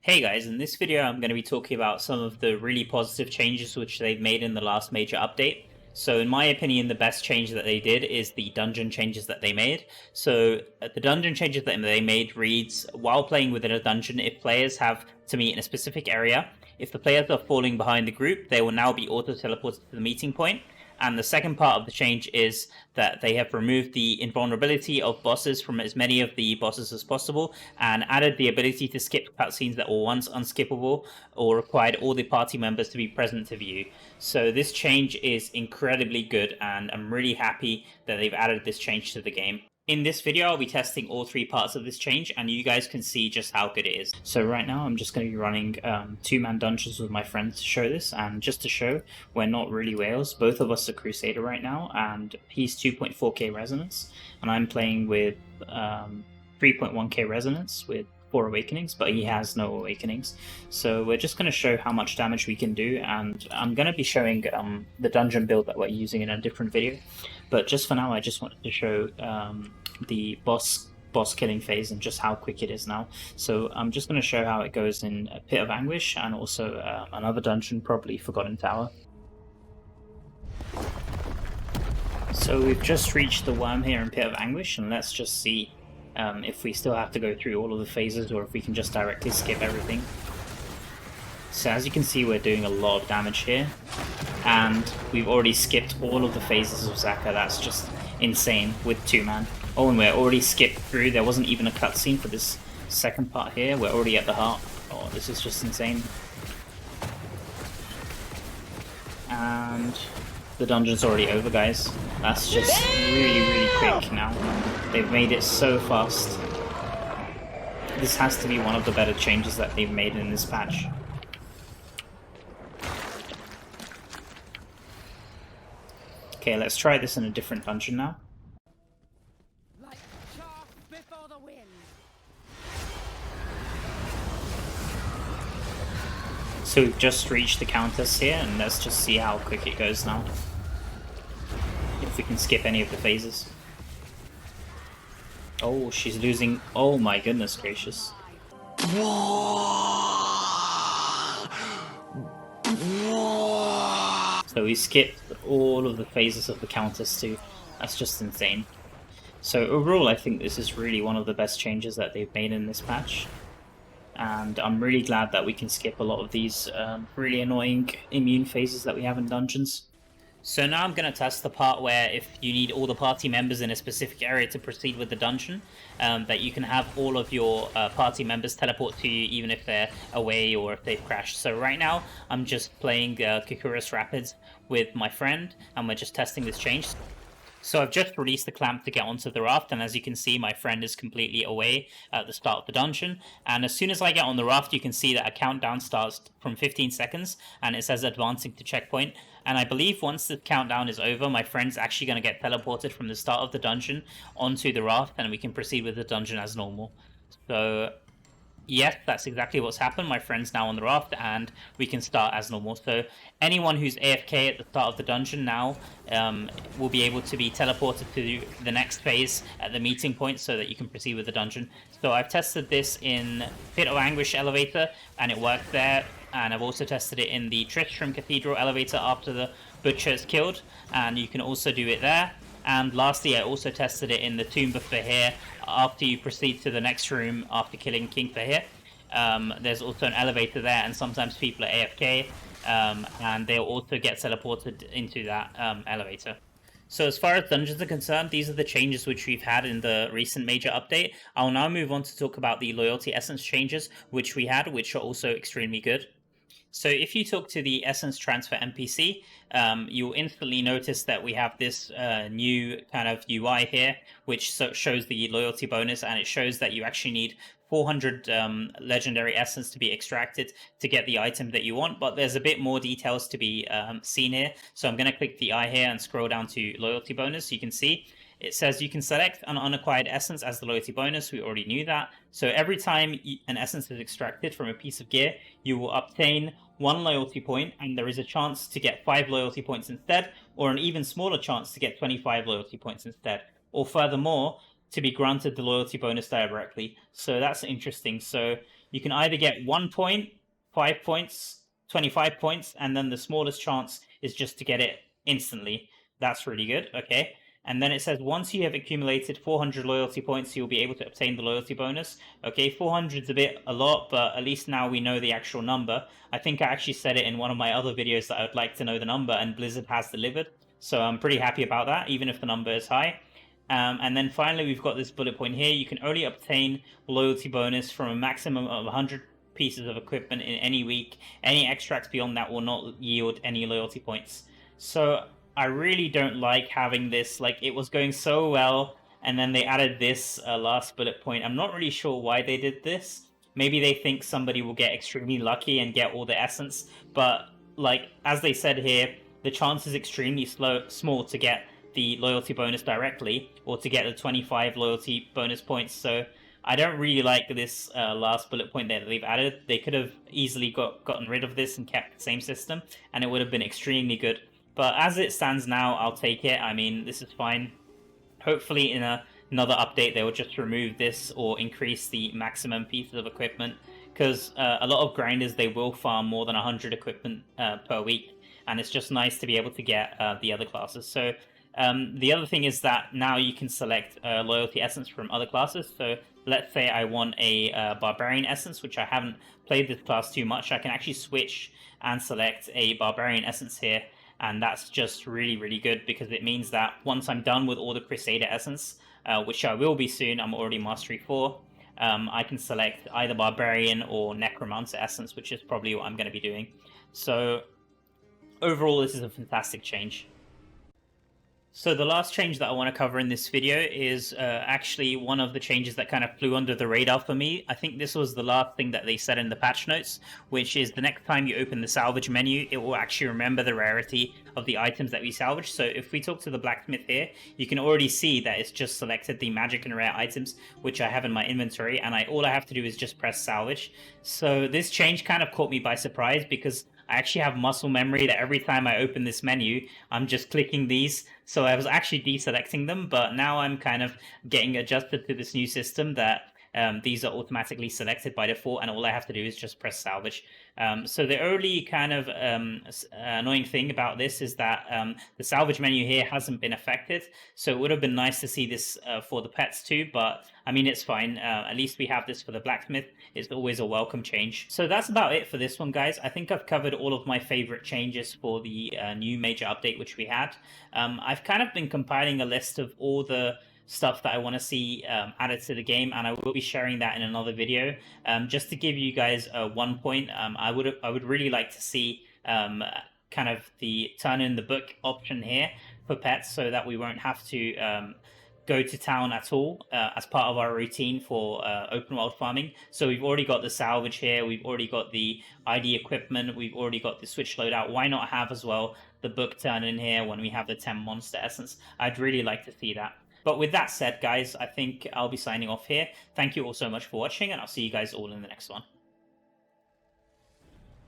Hey guys, in this video I'm going to be talking about some of the really positive changes which they've made in the last major update. So in my opinion, the best change that they did is the dungeon changes that they made. So the dungeon changes that they made reads, while playing within a dungeon, if players have to meet in a specific area, if the players are falling behind the group, they will now be auto-teleported to the meeting point. And the second part of the change is that they have removed the invulnerability of bosses from as many of the bosses as possible and added the ability to skip cutscenes that were once unskippable or required all the party members to be present to view. So this change is incredibly good and I'm really happy that they've added this change to the game. In this video, I'll be testing all three parts of this change, and you guys can see just how good it is. So right now, I'm just going to be running two-man dungeons with my friends to show this, and just to show we're not really whales. Both of us are Crusader right now, and he's 2.4k resonance, and I'm playing with 3.1k resonance with 4 awakenings, but he has no awakenings. So we're just going to show how much damage we can do, and I'm going to be showing the dungeon build that we're using in a different video. But just for now, I just wanted to show the boss killing phase and just how quick it is now. So I'm just going to show how it goes in a Pit of Anguish and also another dungeon, probably Forgotten Tower. So we've just reached the worm here in Pit of Anguish, and let's just see if we still have to go through all of the phases or if we can just directly skip everything. So as you can see, we're doing a lot of damage here, and we've already skipped all of the phases of Zaka. That's just insane with two-man. Oh, and we're already skipped through. There wasn't even a cutscene for this second part here. We're already at the heart. Oh, this is just insane. And the dungeon's already over, guys. That's just really quick now. They've made it so fast. This has to be one of the better changes that they've made in this patch. Okay, let's try this in a different dungeon now. Like chaff before the wind. So we've just reached the countess here, and let's just see how quick it goes now. If we can skip any of the phases. Oh, she's losing. Oh my goodness gracious. So we skipped all of the phases of the countess too. That's just insane. So overall, I think this is really one of the best changes that they've made in this patch. And I'm really glad that we can skip a lot of these really annoying immune phases that we have in dungeons. So now I'm going to test the part where if you need all the party members in a specific area to proceed with the dungeon, that you can have all of your party members teleport to you even if they're away or if they've crashed. So right now I'm just playing Kikuras Rapids with my friend, and we're just testing this change. So I've just released the clamp to get onto the raft, and as you can see, my friend is completely away at the start of the dungeon. And as soon as I get on the raft, you can see that a countdown starts from 15 seconds, and it says advancing to checkpoint. And I believe once the countdown is over, my friend's actually going to get teleported from the start of the dungeon onto the raft, and we can proceed with the dungeon as normal. So yes, that's exactly what's happened. My friend's now on the raft, and we can start as normal. So anyone who's AFK at the start of the dungeon now will be able to be teleported to the next phase at the meeting point so that you can proceed with the dungeon. So I've tested this in Pit of Anguish elevator, and it worked there. And I've also tested it in the Tristram Cathedral elevator after the Butcher is killed, and you can also do it there. And lastly, I also tested it in the Tomb of Fahir after you proceed to the next room after killing King Fahir. There's also an elevator there, and sometimes people are AFK, and they'll also get teleported into that elevator. So as far as dungeons are concerned, these are the changes which we've had in the recent major update. I'll now move on to talk about the loyalty essence changes which we had, which are also extremely good. So if you talk to the Essence Transfer NPC, you'll instantly notice that we have this new kind of UI here, which shows the loyalty bonus, and it shows that you actually need 400 legendary essence to be extracted to get the item that you want, but there's a bit more details to be seen here. So I'm going to click the eye here and scroll down to loyalty bonus. You can see it says you can select an unacquired essence as the loyalty bonus. We already knew that. So every time an essence is extracted from a piece of gear, you will obtain 1 loyalty point, and there is a chance to get 5 loyalty points instead, or an even smaller chance to get 25 loyalty points instead. Or furthermore, to be granted the loyalty bonus directly. So that's interesting. So you can either get 1 point, 5 points, 25 points, and then the smallest chance is just to get it instantly. That's really good, okay? And then it says once you have accumulated 400 loyalty points, you'll be able to obtain the loyalty bonus. Okay, 400 is a lot, but at least now we know the actual number. I think I actually said it in one of my other videos that I'd like to know the number, and Blizzard has delivered. So I'm pretty happy about that, even if the number is high. And then finally, we've got this bullet point here. You can only obtain loyalty bonus from a maximum of 100 pieces of equipment in any week. Any extracts beyond that will not yield any loyalty points. So I really don't like having this. Like, it was going so well, and then they added this last bullet point. I'm not really sure why they did this. Maybe they think somebody will get extremely lucky and get all the essence, but like as they said here, the chance is extremely small to get the loyalty bonus directly, or to get the 25 loyalty bonus points. So I don't really like this last bullet point that they've added. They could have easily gotten rid of this and kept the same system, and it would have been extremely good. But as it stands now, I'll take it. I mean, this is fine. Hopefully in another update, they will just remove this or increase the maximum pieces of equipment, because a lot of grinders, they will farm more than 100 equipment per week, and it's just nice to be able to get the other classes. So the other thing is that now you can select loyalty essence from other classes. So let's say I want a barbarian essence, which I haven't played this class too much. I can actually switch and select a barbarian essence here, and that's just really, really good, because it means that once I'm done with all the Crusader essence, which I will be soon, I'm already Mastery 4, I can select either Barbarian or Necromancer essence, which is probably what I'm going to be doing. So overall, this is a fantastic change. So the last change that I want to cover in this video is actually one of the changes that kind of flew under the radar for me. I think this was the last thing that they said in the patch notes, which is the next time you open the salvage menu, it will actually remember the rarity of the items that we salvage. So if we talk to the blacksmith here, you can already see that it's just selected the magic and rare items, which I have in my inventory, and all I have to do is just press salvage. So this change kind of caught me by surprise, because I actually have muscle memory that every time I open this menu, I'm just clicking these. So I was actually deselecting them, but now I'm kind of getting adjusted to this new system that these are automatically selected by default, and all I have to do is just press salvage. So the only kind of annoying thing about this is that the salvage menu here hasn't been affected. So it would have been nice to see this for the pets too, but I mean, it's fine. At least we have this for the blacksmith. It's always a welcome change. So that's about it for this one, guys. I think I've covered all of my favorite changes for the new major update which we had. I've kind of been compiling a list of all the stuff that I want to see added to the game, and I will be sharing that in another video. Just to give you guys one point, I would really like to see kind of the turn in the book option here for pets, so that we won't have to go to town at all as part of our routine for open world farming. So we've already got the salvage here, we've already got the ID equipment, we've already got the switch loadout. Why not have as well the book turn in here when we have the 10 monster essence? I'd really like to see that. But with that said, guys, I think I'll be signing off here. Thank you all so much for watching, and I'll see you guys all in the next one.